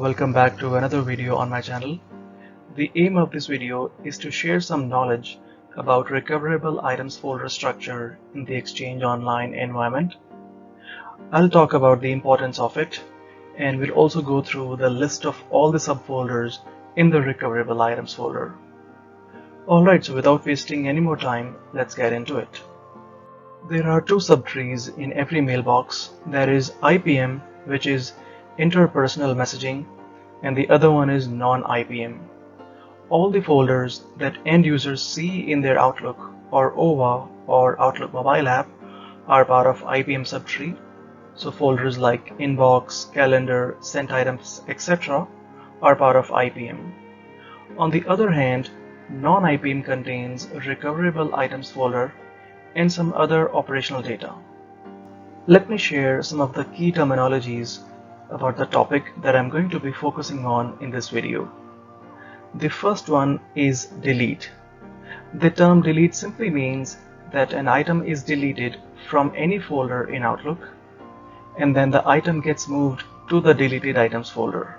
Welcome back to another video on my channel. The aim of this video is to share some knowledge about recoverable items folder structure in the Exchange Online environment. I'll talk about the importance of it, and we'll also go through the list of all the subfolders in the recoverable items folder. Alright, so without wasting any more time, let's get into it. There are two subtrees in every mailbox. There is IPM, which is interpersonal messaging, and the other one is non-IPM. All the folders that end users see in their Outlook or OVA or Outlook mobile app are part of IPM subtree. So folders like inbox, calendar, sent items, etc. are part of IPM. On the other hand, non-IPM contains recoverable items folder and some other operational data. Let me share some of the key terminologies about the topic that I'm going to be focusing on in this video. The first one is delete. The term delete simply means that an item is deleted from any folder in Outlook, and then the item gets moved to the deleted items folder.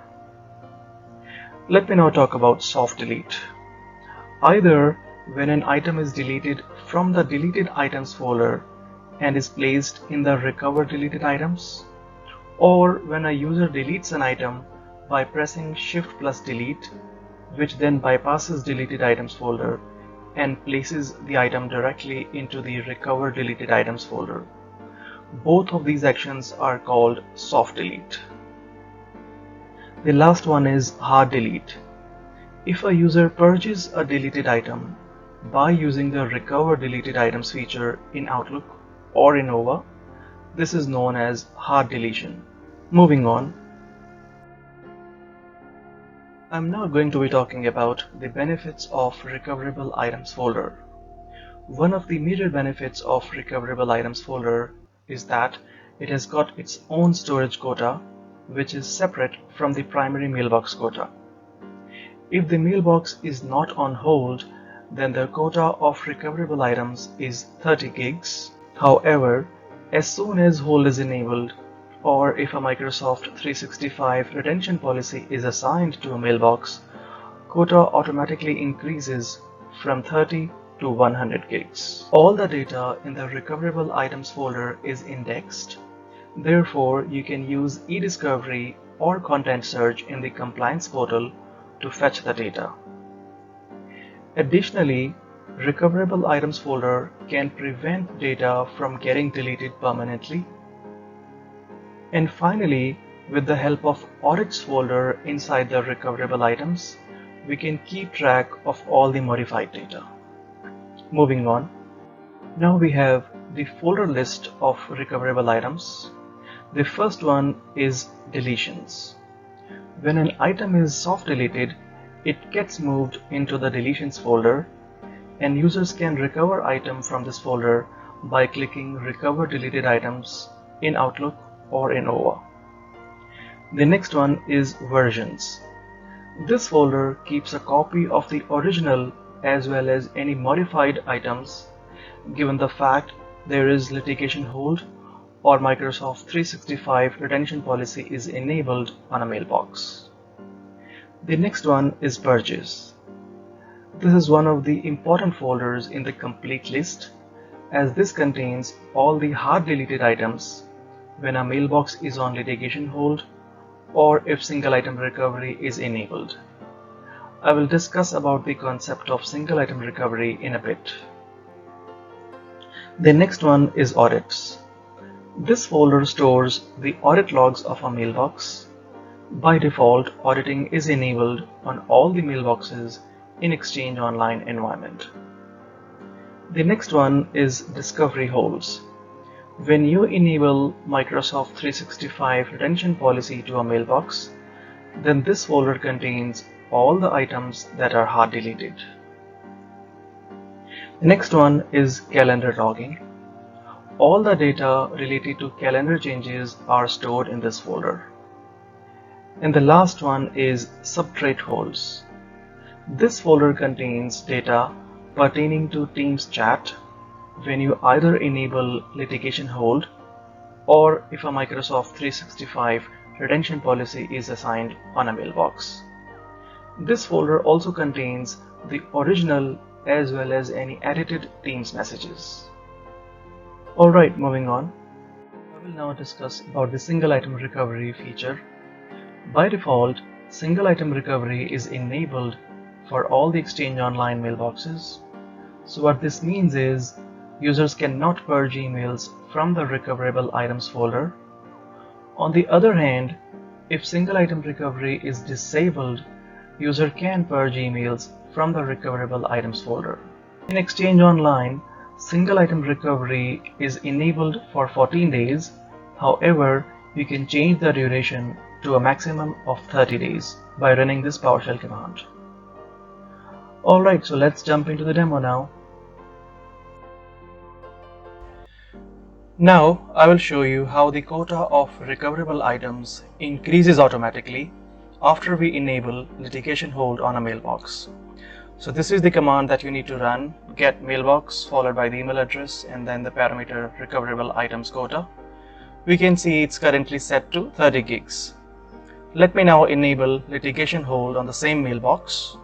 Let me now talk about soft delete. Either when an item is deleted from the deleted items folder and is placed in the recover deleted items, or when a user deletes an item by pressing Shift plus Delete, which then bypasses deleted items folder and places the item directly into the recover deleted items folder. Both of these actions are called soft delete. The last one is hard delete. If a user purges a deleted item by using the recover deleted items feature in Outlook or in OVA, this is known as hard deletion. Moving on, I'm now going to be talking about the benefits of recoverable items folder. One of the major benefits of recoverable items folder is that it has got its own storage quota, which is separate from the primary mailbox quota. If the mailbox is not on hold, then the quota of recoverable items is 30 gigs. However, as soon as hold is enabled, or if a Microsoft 365 retention policy is assigned to a mailbox, quota automatically increases from 30 to 100 gigs. All the data in the recoverable items folder is indexed. Therefore, you can use e-discovery or content search in the compliance portal to fetch the data. Additionally, recoverable items folder can prevent data from getting deleted permanently. And finally, with the help of audits folder inside the recoverable items, we can keep track of all the modified data. Moving on, now we have the folder list of recoverable items. The first one is deletions. When an item is soft deleted, it gets moved into the deletions folder, and users can recover item from this folder by clicking recover deleted items in Outlook or in OVA. The next one is versions. This folder keeps a copy of the original as well as any modified items, given the fact there is litigation hold or Microsoft 365 retention policy is enabled on a mailbox. The next one is purges. This is one of the important folders in the complete list, as this contains all the hard deleted items when a mailbox is on litigation hold or if single item recovery is enabled. I will discuss about the concept of single item recovery in a bit. The next one is audits. This folder stores the audit logs of a mailbox. By default, auditing is enabled on all the mailboxes in Exchange Online environment. The next one is discovery holds. When you enable Microsoft 365 retention policy to a mailbox, then this folder contains all the items that are hard deleted. The next one is calendar logging. All the data related to calendar changes are stored in this folder. And the last one is subtrate holds. This folder contains data pertaining to Teams chat when you either enable litigation hold or if a Microsoft 365 retention policy is assigned on a mailbox. This folder also contains the original as well as any edited Teams messages. Alright, moving on. I will now discuss about the single item recovery feature. By default, single item recovery is enabled for all the Exchange Online mailboxes. So what this means is users cannot purge emails from the recoverable items folder. On the other hand, if single item recovery is disabled, user can purge emails from the recoverable items folder. In Exchange Online, single item recovery is enabled for 14 days. However, you can change the duration to a maximum of 30 days by running this PowerShell command. Alright, so let's jump into the demo now. Now, I will show you how the quota of recoverable items increases automatically after we enable litigation hold on a mailbox. So this is the command that you need to run: get mailbox followed by the email address and then the parameter recoverable items quota. We can see it's currently set to 30 gigs. Let me now enable litigation hold on the same mailbox.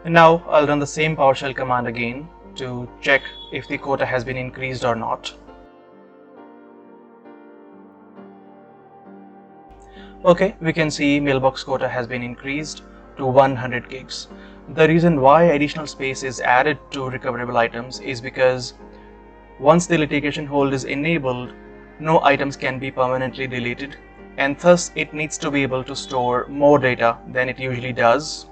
And now I'll run the same PowerShell command again to check if the quota has been increased or not. Okay, we can see mailbox quota has been increased to 100 gigs. The reason why additional space is added to recoverable items is because once the litigation hold is enabled, no items can be permanently deleted, and thus it needs to be able to store more data than it usually does.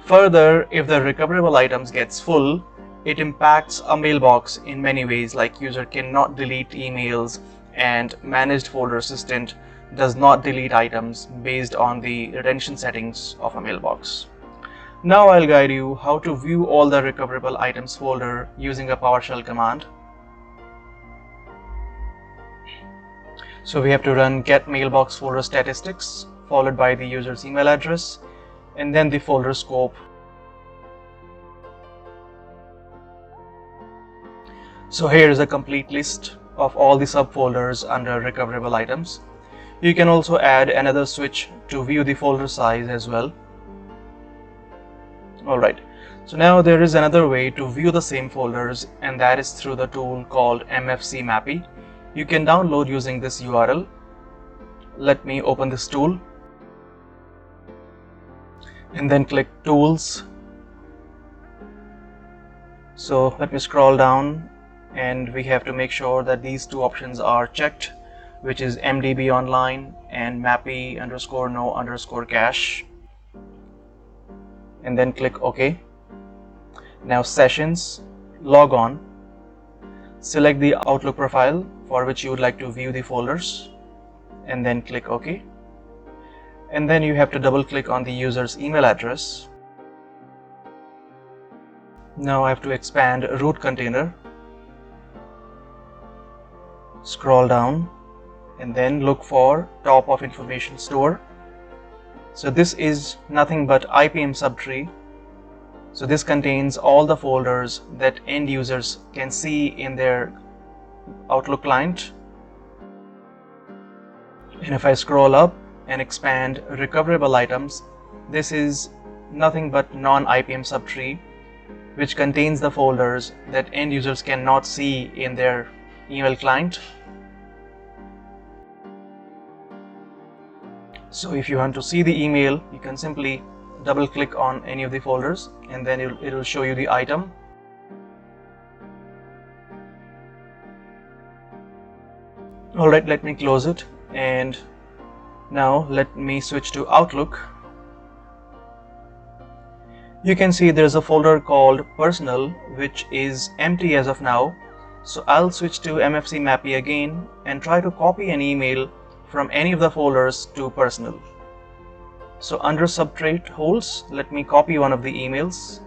Further, if the recoverable items gets full, it impacts a mailbox in many ways, like user cannot delete emails and managed folder assistant does not delete items based on the retention settings of a mailbox. Now I'll guide you how to view all the recoverable items folder using a PowerShell command. So we have to run get mailbox folder statistics followed by the user's email address and then the folder scope. So here is a complete list of all the subfolders under recoverable items. You can also add another switch to view the folder size as well. Alright, so now there is another way to view the same folders, and that is through the tool called MFCMapi. You can download using this URL. Let me open this tool and then click Tools. So let me scroll down, and we have to make sure that these two options are checked, which is MDB online and Mapi_no_cache, and then click OK. Now Sessions, log on, select the Outlook profile for which you would like to view the folders, and then click OK. And then you have to double click on the user's email address. Now I have to expand root container, scroll down, and then look for top of information store. So this is nothing but IPM subtree. So this contains all the folders that end users can see in their Outlook client. And if I scroll up and expand recoverable items, this is nothing but non-IPM subtree, which contains the folders that end users cannot see in their email client. So if you want to see the email, you can simply double click on any of the folders and then it will show you the item. Alright, let me close it, and now let me switch to Outlook. You can see there's a folder called Personal which is empty as of now. So I'll switch to MFCMapi again and try to copy an email from any of the folders to Personal. So under subtrate holds, let me copy one of the emails.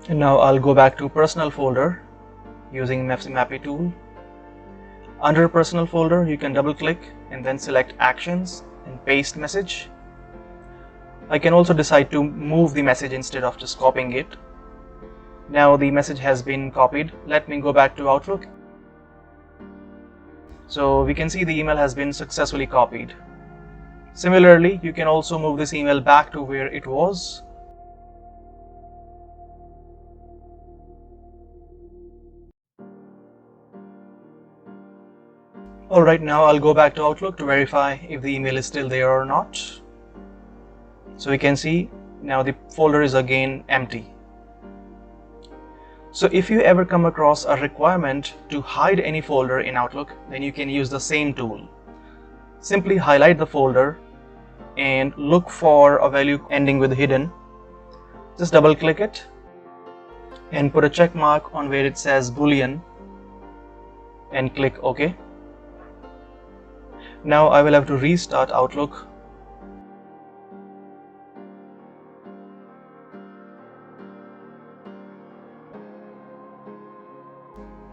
And now I'll go back to Personal folder using MFCMapi tool. Under Personal folder, you can double click and then select Actions and paste message. I can also decide to move the message instead of just copying it. Now the message has been copied. Let me go back to Outlook. So we can see the email has been successfully copied. Similarly, you can also move this email back to where it was. Alright, now I'll go back to Outlook to verify if the email is still there or not. So we can see now the folder is again empty. So if you ever come across a requirement to hide any folder in Outlook, then you can use the same tool. Simply highlight the folder and look for a value ending with hidden. Just double click it and put a check mark on where it says Boolean and click OK. Now I will have to restart Outlook.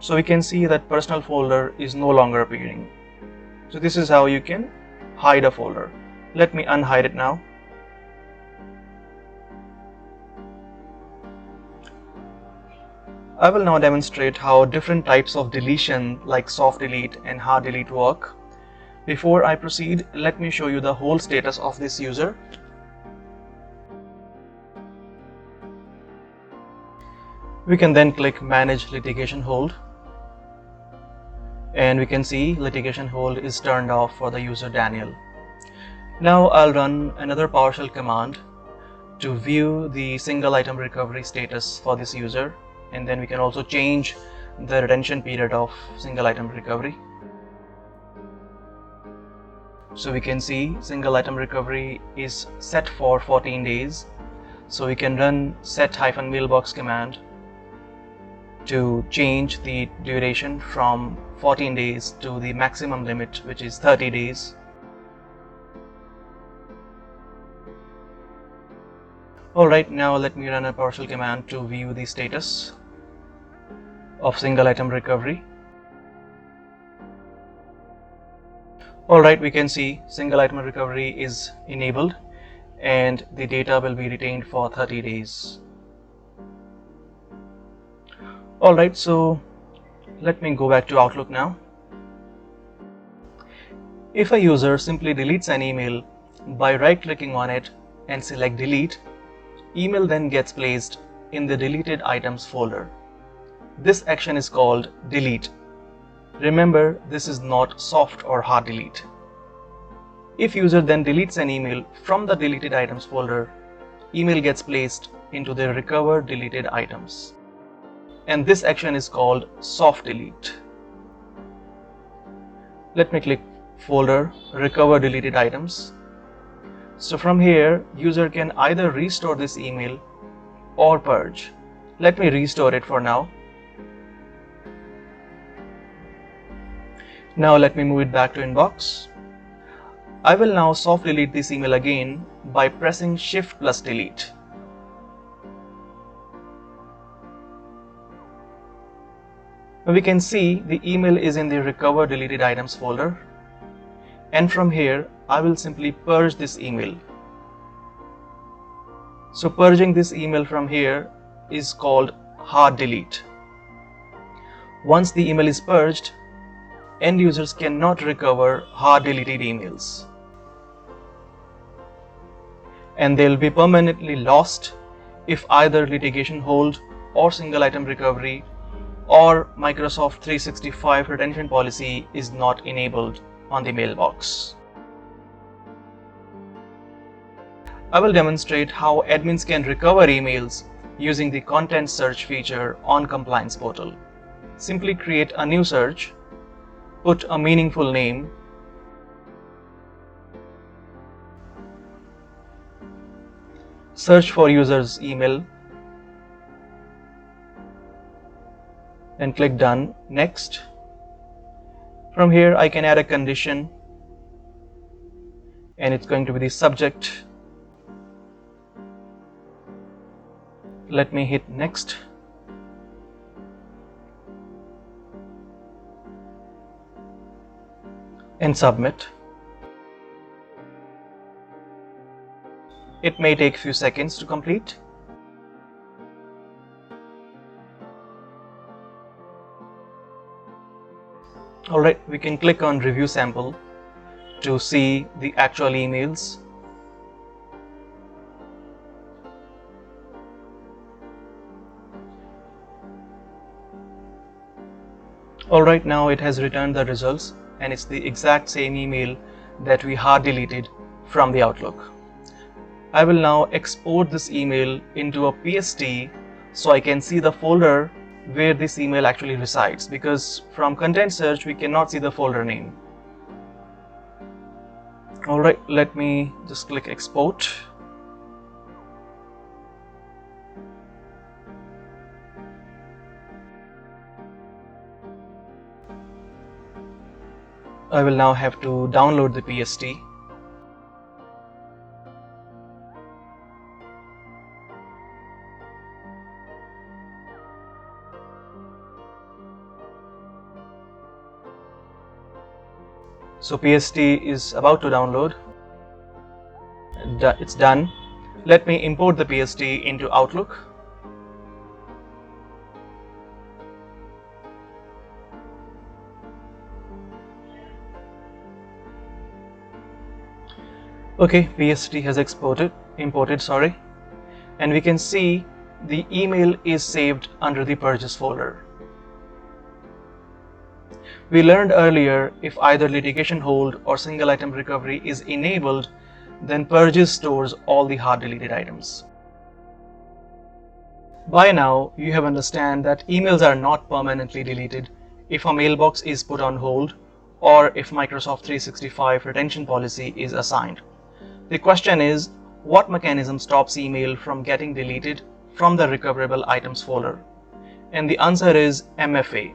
So we can see that personal folder is no longer appearing. So this is how you can hide a folder. Let me unhide it now. I will now demonstrate how different types of deletion like soft delete and hard delete work. Before I proceed, let me show you the whole status of this user. We can then click Manage Litigation Hold. And we can see litigation hold is turned off for the user Daniel. Now I'll run another PowerShell command to view the single item recovery status for this user, and then we can also change the retention period of single item recovery. So we can see single item recovery is set for 14 days. So we can run set-mailbox command to change the duration from 14 days to the maximum limit, which is 30 days. Alright, now let me run a PowerShell command to view the status of single item recovery. Alright, we can see single item recovery is enabled and the data will be retained for 30 days. Alright, so let me go back to Outlook now. If a user simply deletes an email by right-clicking on it and select delete, email then gets placed in the deleted items folder. This action is called delete. Remember, this is not soft or hard delete. If user then deletes an email from the deleted items folder, email gets placed into the recover deleted items. And this action is called soft delete. Let me click folder recover deleted items. So from here, user can either restore this email or purge. Let me restore it for now. Now let me move it back to inbox. I will now soft delete this email again by pressing Shift plus Delete. We can see the email is in the recover deleted items folder, and from here I will simply purge this email. So purging this email from here is called hard delete. Once the email is purged, end users cannot recover hard deleted emails, and they will be permanently lost if either litigation hold or single item recovery or Microsoft 365 retention policy is not enabled on the mailbox. I will demonstrate how admins can recover emails using the content search feature on Compliance Portal. Simply create a new search, put a meaningful name, search for user's email, and click Done. Next. From here I can add a condition, and it's going to be the subject. Let me hit Next. And submit. It may take a few seconds to complete. Alright, we can click on Review Sample to see the actual emails. Alright, now it has returned the results, and it's the exact same email that we hard deleted from the Outlook. I will now export this email into a PST so I can see the folder where this email actually resides, because from content search we cannot see the folder name. Alright, let me just click export. I will now have to download the PST. So PST is about to download. It's done. Let me import the PST into Outlook. Okay, PST has imported, and we can see the email is saved under the purchase folder. We learned earlier, if either litigation hold or single item recovery is enabled, then purchase stores all the hard deleted items. By now, you have understand that emails are not permanently deleted if a mailbox is put on hold or if Microsoft 365 retention policy is assigned. The question is, what mechanism stops email from getting deleted from the recoverable items folder? And the answer is MFA,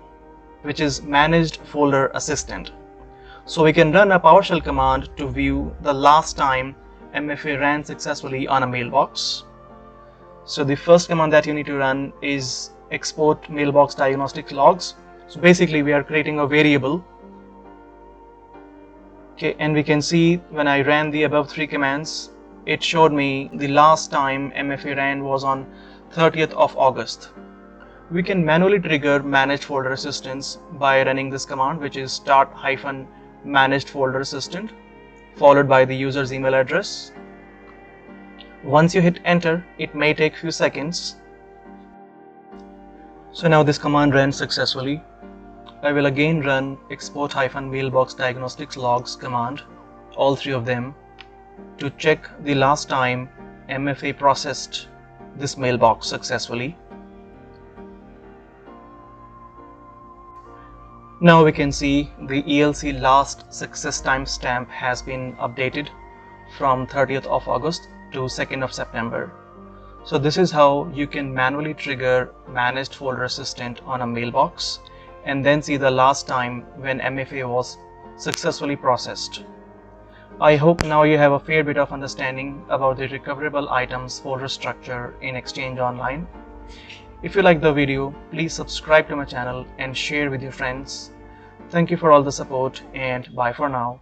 which is Managed Folder Assistant. So we can run a PowerShell command to view the last time MFA ran successfully on a mailbox. So the first command that you need to run is export mailbox diagnostics logs. So basically we are creating a variable. Okay, and we can see when I ran the above three commands, it showed me the last time MFA ran was on 30th of August. We can manually trigger Managed Folder Assistance by running this command, which is start-managed folder assistant followed by the user's email address. Once you hit enter, it may take few seconds. So now this command ran successfully. I will again run export-mailbox diagnostics logs command, all three of them, to check the last time MFA processed this mailbox successfully. Now we can see the ELC last success timestamp has been updated from 30th of August to 2nd of September. So this is how you can manually trigger Managed Folder Assistant on a mailbox and then see the last time when MFA was successfully processed. I hope now you have a fair bit of understanding about the recoverable items folder structure in Exchange Online. If you like the video, please subscribe to my channel and share with your friends. Thank you for all the support, and bye for now.